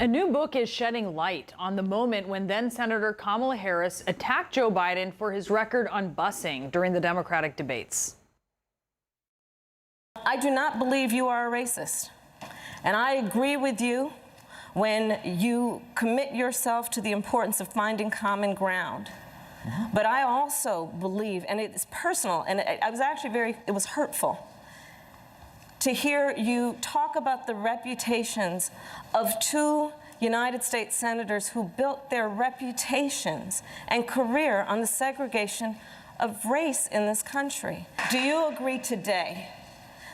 A new book is shedding light on the moment when then-Senator Kamala Harris attacked Joe Biden for his record on busing during the Democratic debates. I do not believe you are a racist. And I agree with you when you commit yourself to the importance of finding common ground. But I also believe, and it's personal, and I was actually it was hurtful to hear you talk about the reputations of two United States senators who built their reputations and career on the segregation of race in this country. Do you agree today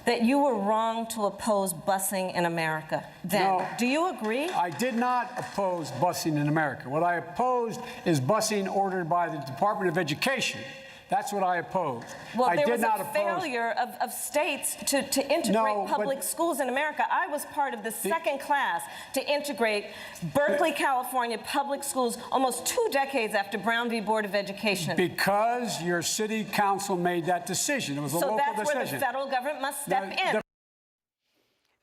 that you were wrong to oppose busing in America then? No, do you agree? I did not oppose busing in America. What I opposed is busing ordered by the Department of Education. That's what I opposed. Well, I there did was not a failure of states to integrate No, public schools in America. I was part of the second class to integrate Berkeley, California public schools almost 2 decades after Brown v. Board of Education. Because your city council made that decision. It was a local decision. So that's where the federal government must step in.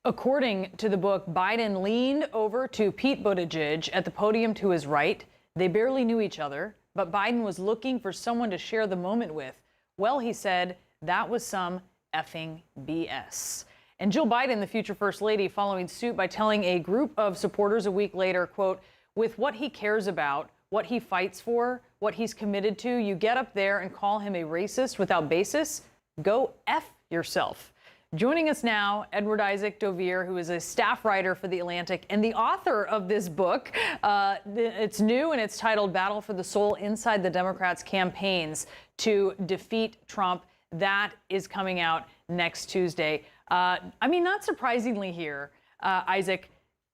According to the book, Biden leaned over to Pete Buttigieg at the podium to his right. They barely knew each other, but Biden was looking for someone to share the moment with. Well, he said, that was some effing BS. And Jill Biden, the future First Lady, following suit by telling a group of supporters a week later, quote, with what he cares about, what he fights for, what he's committed to, you get up there and call him a racist without basis? Go F yourself. Joining us now, Edward Isaac Dovere, who is a staff writer for The Atlantic and the author of this book. It's new and it's titled Battle for the Soul Inside the Democrats' Campaigns to Defeat Trump. That is coming out next Tuesday. I mean, not surprisingly here, Isaac,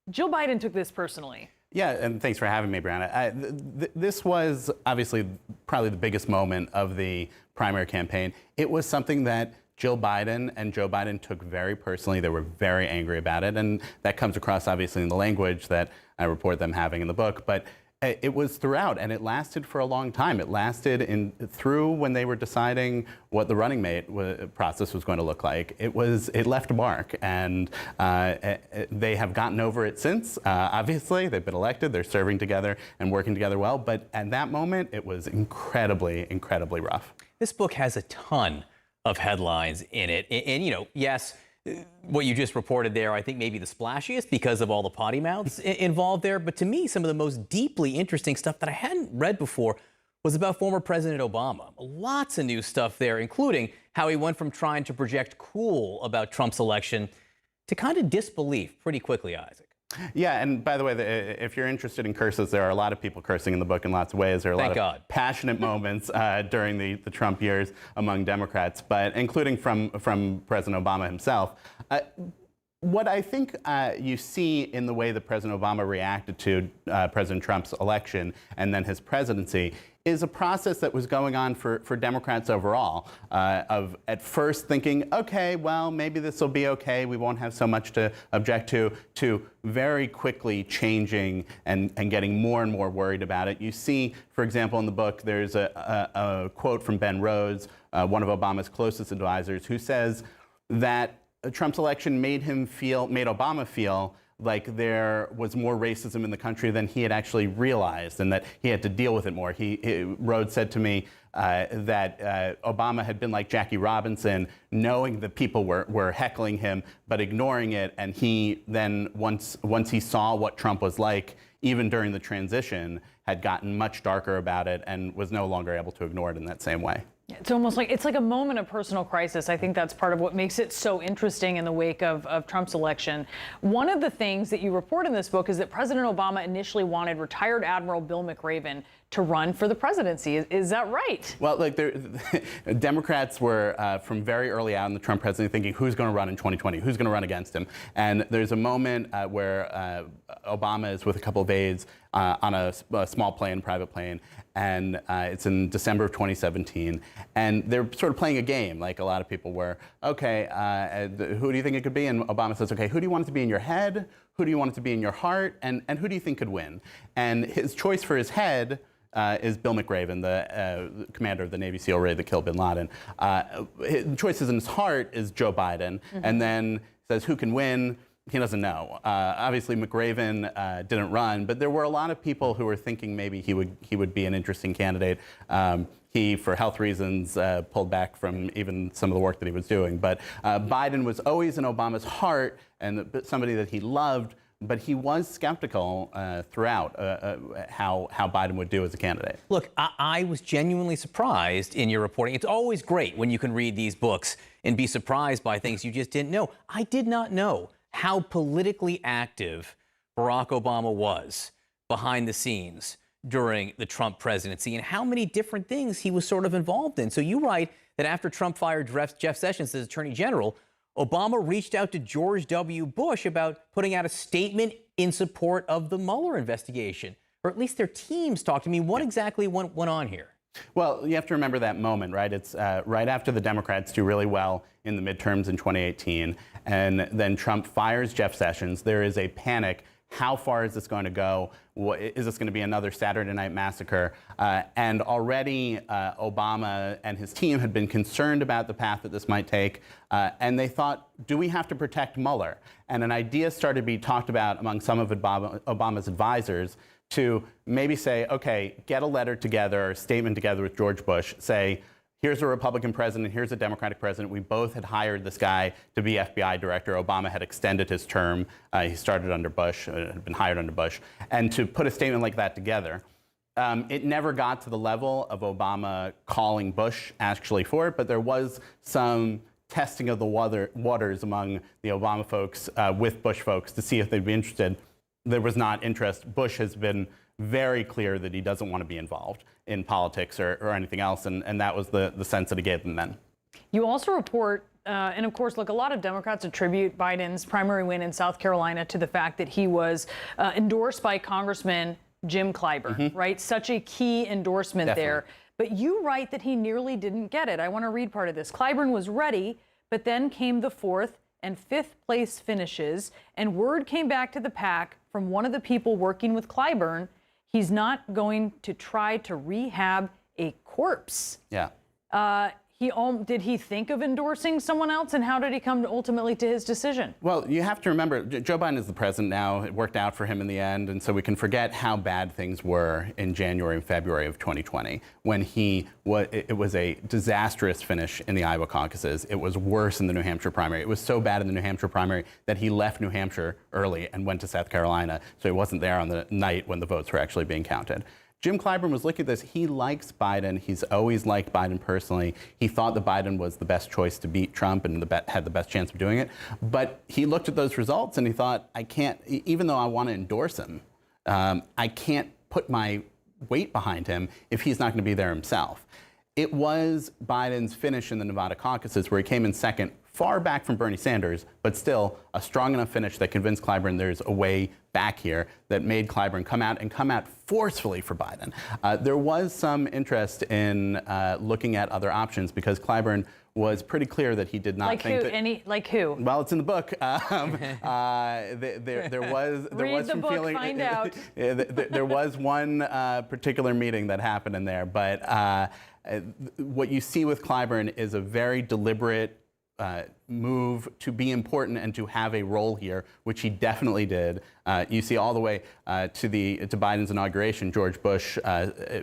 Jill Biden took this personally. Yeah, and thanks for having me, Brianna. This was obviously probably the biggest moment of the primary campaign. It was something that Jill Biden and Joe Biden took very personally. They were very angry about it, and that comes across obviously in the language that I report them having in the book. But it was throughout, and it lasted for a long time. It lasted through when they were deciding what the running mate process was going to look like. It left a mark, and they have gotten over it since. Obviously, they've been elected. They're serving together and working together well. But at that moment, it was incredibly, incredibly rough. This book has a ton of headlines in it. And you know, yes, what you just reported there, I think maybe the splashiest because of all the potty mouths involved there. But to me, some of the most deeply interesting stuff that I hadn't read before was about former President Obama. Lots of new stuff there, including how he went from trying to project cool about Trump's election to kind of disbelief pretty quickly, Isaac. Yeah, and by the way, if you're interested in curses, there are a lot of people cursing in the book in lots of ways. There are a lot of passionate moments during the Trump years among Democrats, but including from President Obama himself. What I think you see in the way that President Obama reacted to President Trump's election and then his presidency is a process that was going on for Democrats overall, of at first thinking, okay, well, maybe this will be okay, we won't have so much to object to very quickly changing and getting more and more worried about it. You see, for example, in the book, there's a quote from Ben Rhodes, one of Obama's closest advisors, who says that Trump's election made Obama feel like there was more racism in the country than he had actually realized, and that he had to deal with it more. Rhodes said to me that Obama had been like Jackie Robinson, knowing that people were heckling him, but ignoring it. And he then, once he saw what Trump was like, even during the transition, had gotten much darker about it and was no longer able to ignore it in that same way. It's almost like it's like a moment of personal crisis. I think that's part of what makes it so interesting in the wake of Trump's election. One of the things that you report in this book is that President Obama initially wanted retired Admiral Bill McRaven to run for the presidency. Is that right? Well, like Democrats were from very early out in the Trump presidency thinking, who's going to run in 2020? Who's going to run against him? And there's a moment where Obama is with a couple of aides on a small plane, private plane, and it's in December of 2017. And they're sort of playing a game, like a lot of people were. Okay, who do you think it could be? And Obama says, okay, who do you want it to be in your head? Who do you want it to be in your heart? And who do you think could win? And his choice for his head is Bill McRaven, the commander of the Navy SEAL raid that killed bin Laden. His choices in his heart is Joe Biden, and then says who can win. he doesn't know. Obviously, McRaven didn't run, but there were a lot of people who were thinking maybe he would be an interesting candidate. He, for health reasons, pulled back from even some of the work that he was doing. But Biden was always in Obama's heart and somebody that he loved, but he was skeptical throughout how Biden would do as a candidate. Look, I was genuinely surprised in your reporting. It's always great when you can read these books and be surprised by things you just didn't know. I did not know how politically active Barack Obama was behind the scenes during the Trump presidency and how many different things he was sort of involved in. So you write that after Trump fired Jeff Sessions as Attorney General, Obama reached out to George W. Bush about putting out a statement in support of the Mueller investigation, or at least their teams talked to me. What exactly went on here? Well, you have to remember that moment, right? It's right after the Democrats do really well in the midterms in 2018, and then Trump fires Jeff Sessions. There is a panic. How far is this going to go? Is this going to be another Saturday night massacre? And already Obama and his team had been concerned about the path that this might take. And they thought, do we have to protect Mueller? And an idea started to be talked about among some of Obama's advisors to maybe say, okay, get a letter together, or a statement together with George Bush, say, here's a Republican president, here's a Democratic president. We both had hired this guy to be FBI director. Obama had extended his term. He started under Bush, had been hired under Bush. And to put a statement like that together, it never got to the level of Obama calling Bush actually for it, but there was some testing of the waters among the Obama folks with Bush folks to see if they'd be interested. There was not interest. Bush has been very clear that he doesn't want to be involved in politics or anything else, and that was the sense that he gave them then. You also report, and of course, look, a lot of Democrats attribute Biden's primary win in South Carolina to the fact that he was endorsed by Congressman Jim Clyburn, right? Such a key endorsement there. But you write that he nearly didn't get it. I want to read part of this. Clyburn was ready, but then came the 4th and 5th place finishes, and word came back to the PAC from one of the people working with Clyburn. He's not going to try to rehab a corpse. Yeah. Did he think of endorsing someone else, and how did he come ultimately to his decision? Well, you have to remember, Joe Biden is the president now. It worked out for him in the end, and so we can forget how bad things were in January and February of 2020 when it was a disastrous finish in the Iowa caucuses. It was worse in the New Hampshire primary. It was so bad in the New Hampshire primary that he left New Hampshire early and went to South Carolina, so he wasn't there on the night when the votes were actually being counted. Jim Clyburn was looking at this. He likes Biden. He's always liked Biden personally. He thought that Biden was the best choice to beat Trump and had the best chance of doing it. But he looked at those results and he thought, I can't, even though I want to endorse him, I can't put my weight behind him if he's not going to be there himself. It was Biden's finish in the Nevada caucuses where he came in second, far back from Bernie Sanders, but still a strong enough finish that convinced Clyburn there's a way back here that made Clyburn come out forcefully for Biden. There was some interest in looking at other options because Clyburn was pretty clear that he did not think that... Like who? Well, it's in the book. There was Read the some book, feeling. find out. There was one particular meeting that happened in there, but what you see with Clyburn is a very deliberate move to be important and to have a role here, which he definitely did. You see all the way to Biden's inauguration, George Bush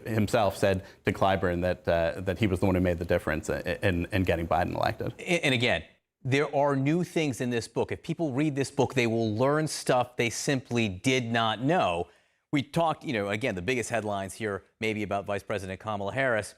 himself said to Clyburn that he was the one who made the difference in getting Biden elected. And again, there are new things in this book. If people read this book, they will learn stuff they simply did not know. We talked, again, the biggest headlines here maybe about Vice President Kamala Harris.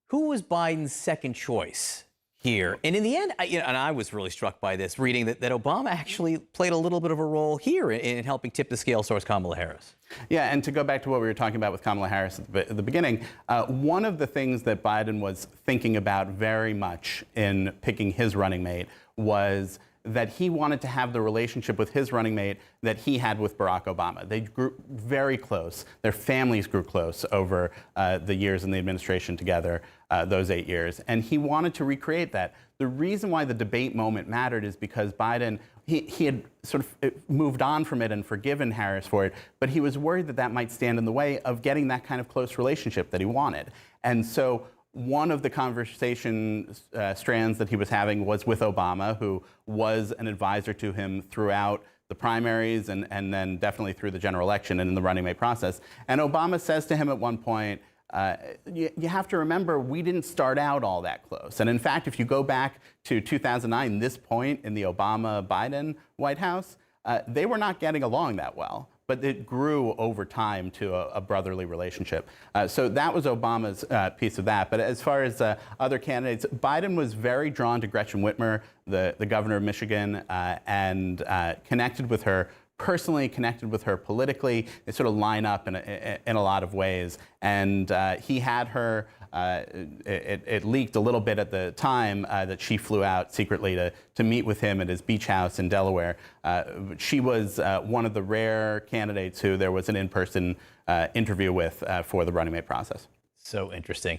Who was Biden's second choice here? And in the end, I was really struck by this, reading that Obama actually played a little bit of a role here in helping tip the scale towards Kamala Harris. Yeah, and to go back to what we were talking about with Kamala Harris at the beginning, one of the things that Biden was thinking about very much in picking his running mate was that he wanted to have the relationship with his running mate that he had with Barack Obama. They grew very close. Their families grew close over the years in the administration together, those 8 years. And he wanted to recreate that. The reason why the debate moment mattered is because Biden, he had sort of moved on from it and forgiven Harris for it, but he was worried that that might stand in the way of getting that kind of close relationship that he wanted. And so one of the conversation strands that he was having was with Obama, who was an advisor to him throughout the primaries and then definitely through the general election and in the running mate process. And Obama says to him at one point, you have to remember, we didn't start out all that close. And in fact, if you go back to 2009, this point in the Obama-Biden White House, they were not getting along that well. But it grew over time to a brotherly relationship. So that was Obama's piece of that. But as far as other candidates, Biden was very drawn to Gretchen Whitmer, the governor of Michigan, and connected with her personally, connected with her politically. They sort of line up in a lot of ways. And he had her, it leaked a little bit at the time that she flew out secretly to meet with him at his beach house in Delaware. She was one of the rare candidates who there was an in-person interview with for the running mate process. So interesting.